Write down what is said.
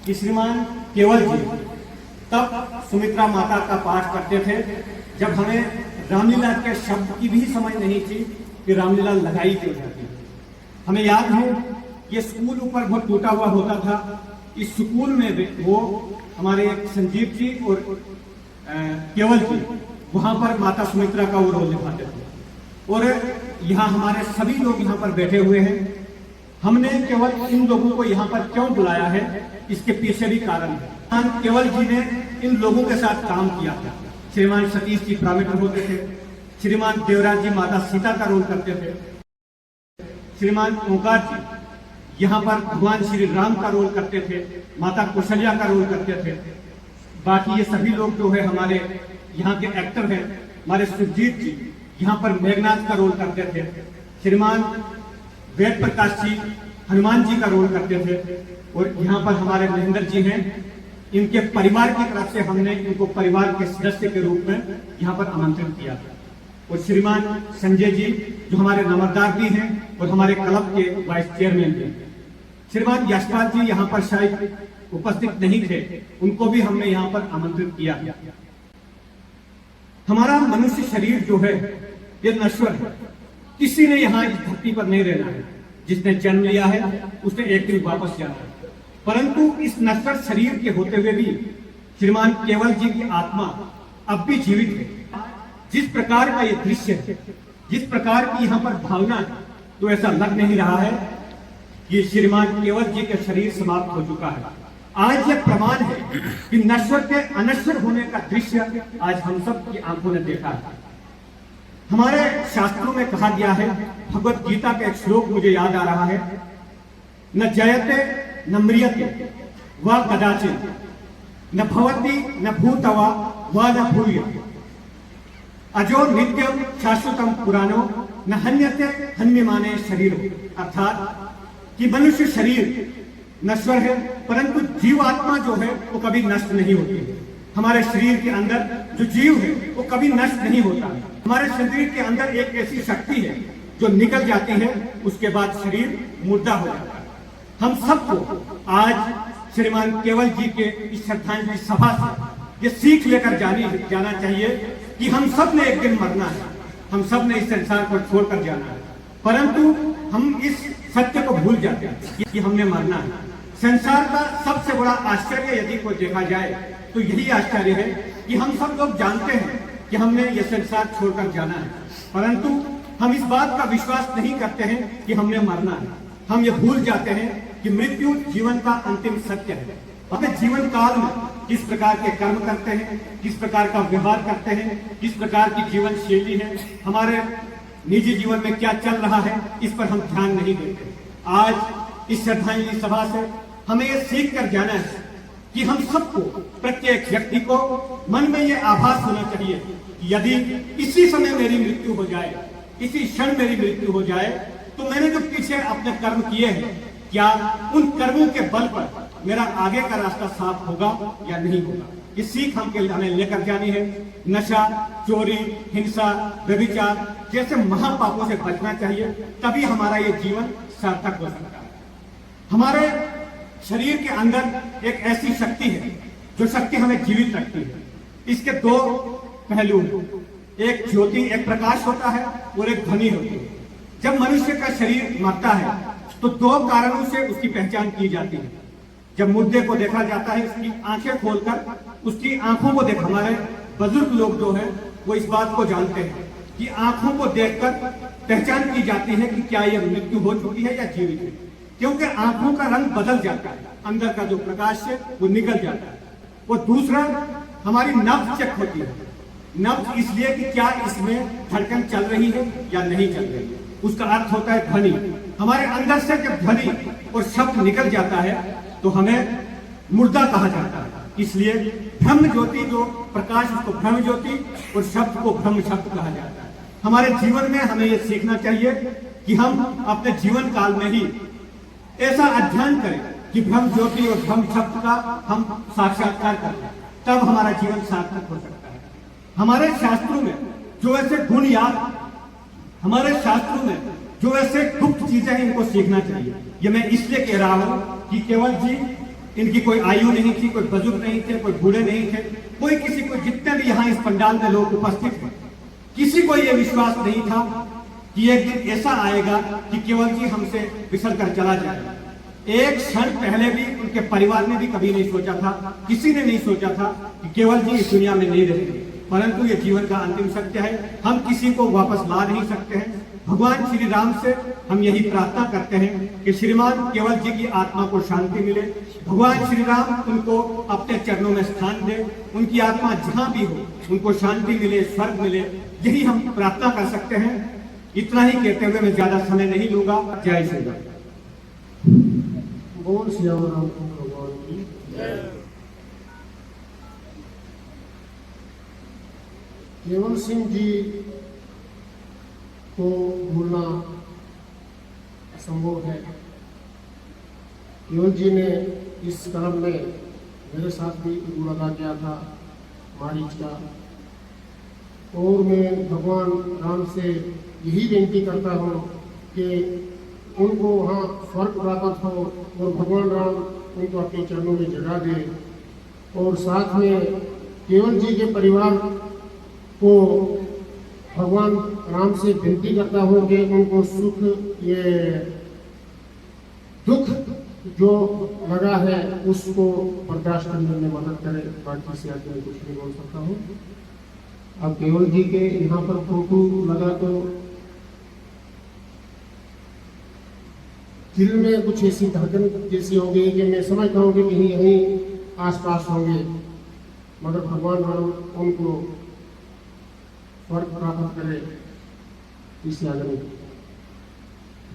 कि श्रीमान केवल जी तब सुमित्रा माता का पाठ करते थे जब हमें रामलीला के शब्द की भी समझ नहीं थी कि रामलीला लगाई क्यों जाती। हमें याद है कि स्कूल ऊपर बहुत टूटा हुआ होता था। इस स्कूल में वो हमारे संजीव जी और केवल जी वहां पर माता सुमित्रा का वो रोल निभाते थे और यहाँ हमारे सभी लोग यहाँ पर बैठे हुए हैं। हमने केवल इन लोगों को यहाँ पर क्यों बुलाया है, इसके पीछे भी कारण है। केवल जी ने इन लोगों के साथ काम किया था। श्रीमान सतीश जी प्रामिटर होते थे, श्रीमान देवराज जी माता सीता का रोल करते थे, श्रीमान ओंकार जी यहाँ पर भगवान श्री राम का रोल करते थे, माता कौशल्या का रोल करते थे। बाकी ये सभी लोग जो है हमारे यहाँ के एक्टर हैं। हमारे सुरजीत जी यहाँ पर मेघनाथ का रोल करते थे, श्रीमान वेद प्रकाश जी हनुमान जी का रोल करते थे और यहाँ पर हमारे महेंद्र जी हैं। इनके परिवार की तरफ से हमने इनको परिवार के सदस्य के रूप में यहाँ पर आमंत्रित किया और श्रीमान संजय जी जो हमारे नंबरदार भी हैं और हमारे क्लब के वाइस चेयरमैन भी। श्रीमान यशपाल जी यहाँ पर शायद उपस्थित नहीं थे, उनको भी हमने यहाँ पर आमंत्रित किया। हमारा मनुष्य शरीर जो है ये नश्वर है, किसी ने यहाँ इस धरती पर नहीं रहना है। जिसने जन्म लिया है उसने एक दिन वापस जाना है, परंतु इस नश्वर शरीर के होते हुए भी श्रीमान केवल जी की आत्मा अब भी जीवित है। जिस प्रकार का ये दृश्य है, जिस प्रकार की यहाँ पर भावना है, तो ऐसा लग नहीं रहा है कि श्रीमान केवल जी के शरीर समाप्त हो चुका है। आज यह प्रमाण है कि नश्वर के अनश्वर होने का दृश्य आज हम सब की आंखों ने देखा है। हमारे शास्त्रों में कहा गया है, भगवत गीता का एक श्लोक मुझे याद आ रहा है, न जयते न म्रियते व कदाचित् न भवति न भूतवा व न भूयते अजो नित्यम शाश्वतम पुराणो न हन्यते हन्यमाने शरीर। अर्थात कि मनुष्य शरीर नश्वर है परंतु जीवात्मा जो है वो कभी नष्ट नहीं होती है। हमारे शरीर के अंदर जो जीव है वो कभी नष्ट नहीं होता। हमारे शरीर के अंदर एक ऐसी शक्ति है जो निकल जाती है, उसके बाद शरीर मुर्दा हो जाता है। हम सबको आज श्रीमान केवल जी के इस श्रद्धांजलि सभा से ये सीख लेकर जाना चाहिए कि हम सब ने एक दिन मरना है, हम सब ने इस संसार को छोड़कर जाना है, परंतु हम इस सत्य को भूल जाते हैं कि हमने मरना है। संसार का सबसे बड़ा आश्चर्य यदि कोई देखा जाए तो यही आश्चर्य है कि हम सब लोग जानते हैं कि हमने ये संसार छोड़कर जाना है, परंतु हम इस बात का विश्वास नहीं करते हैं कि हमने मरना है। हम ये भूल जाते हैं कि मृत्यु जीवन का अंतिम सत्य है। अपने जीवन काल में किस प्रकार के कर्म करते हैं, किस प्रकार का व्यवहार करते हैं, किस प्रकार की जीवन शैली है, हमारे निजी जीवन में क्या चल रहा है, इस पर हम ध्यान नहीं देते। आज इस श्रद्धांजलि सभा से हमें ये सीख कर जाना है कि हम सबको, प्रत्येक व्यक्ति को मन में ये आभास होना चाहिए कि यदि इसी समय मेरी मृत्यु हो जाए, इसी क्षण मेरी मृत्यु हो जाए, तो मैंने जो पीछे अपने कर्म किए हैं, क्या उन कर्मों के बल पर मेरा आगे का रास्ता साफ होगा या नहीं होगा। ये सीख हमें लेकर जानी है। नशा, चोरी, हिंसा, व्यभिचार जैसे महापापों से बचना चाहिए, तभी हमारा ये जीवन सार्थक हो सकता है। हमारे शरीर के अंदर एक ऐसी शक्ति है जो शक्ति हमें जीवित रखती है। इसके दो पहलू हैं, एक ज्योति, एक प्रकाश होता है और एक ध्वनि होती है। जब मनुष्य का शरीर मरता है तो दो कारणों से उसकी पहचान की जाती है। जब मुर्दे को देखा जाता है, उसकी आंखें खोलकर उसकी आंखों को देखा, हमारे बुजुर्ग लोग जो है वो इस बात को जानते हैं कि आंखों को देखकर पहचान की जाती है कि क्या यह मृत्यु हो चुकी है या जीवित है, क्योंकि आंखों का रंग बदल जाता है, अंदर का जो प्रकाश है वो निकल जाता है। और दूसरा, हमारी नब्ज चेक होती है। नब्ज इसलिए कि क्या इसमें धड़कन चल रही है या नहीं चल रही है। उसका अर्थ होता है ध्वनि। हमारे अंदर से जब ध्वनि और शब्द निकल जाता है तो हमें मुर्दा कहा जाता है। इसलिए ब्रह्म ज्योति जो प्रकाश, उसको ब्रह्म ज्योति और शब्द को ब्रह्म शब्द कहा जाता है। हमारे जीवन में हमें यह सीखना चाहिए कि हम अपने जीवन काल में ही ऐसा अध्ययन करें कि ब्रह्म ज्योति और ब्रह्म शब्द का हम साक्षात्कार करें, तब हमारा जीवन सार्थक हो सकता है। हमारे शास्त्रों में जो ऐसे गुण याद, हमारे शास्त्रों में जो ऐसे गुप्त चीजें हैं, इनको सीखना चाहिए। ये मैं इसलिए कह रहा हूं कि केवल जी इनकी कोई आयु नहीं थी, कोई बुजुर्ग नहीं थे, कोई बूढ़े नहीं थे, कोई किसी को, जितने भी यहाँ इस पंडाल में लोग उपस्थित हैं, किसी को यह विश्वास नहीं था कि एक दिन ऐसा आएगा कि केवल जी हमसे बिछड़ कर चला जाएगा। एक क्षण पहले भी उनके परिवार ने भी कभी नहीं सोचा था, किसी ने नहीं सोचा था कि केवल जी इस दुनिया में नहीं रहेंगे। परंतु ये जीवन का अंतिम सत्य है, हम किसी को वापस ला नहीं सकते हैं। भगवान श्री राम से हम यही प्रार्थना करते हैं कि श्रीमान केवल जी की आत्मा को शांति मिले, भगवान श्री राम उनको अपने चरणों में स्थान दे, उनकी आत्मा जहां भी हो उनको शांति मिले, स्वर्ग मिले, यही हम प्रार्थना कर सकते हैं। इतना ही कहते हुए मैं ज्यादा समय नहीं लूंगा। जय श्री राम। बोल श्याम राम भगवान की जय। केवल सिंह जी को भूलना असंभव है। केवल जी ने इस कर्म में मेरे साथ भी लगा किया था मारीच का, और मैं भगवान राम से यही विनती करता हूँ कि उनको वहाँ स्वर्ग प्राप्त हो और भगवान राम उनको अपने चरणों में जगा दे। और साथ में केवल जी के परिवार को भगवान राम से विनती करता हूँ कि उनको सुख, ये दुख जो लगा है उसको बर्दाश्त करने में मदद करे। बाकी से आज मैं कुछ नहीं बोल सकता हूँ। अब केवल जी के यहाँ पर फोटो लगा तो दिल में कुछ ऐसी धड़कन जैसी हो गई कि मैं समझता हूँ कि कहीं यहीं आसपास होंगे, मगर भगवान राम उनको स्वर्ग प्राप्त करे, इसे आगे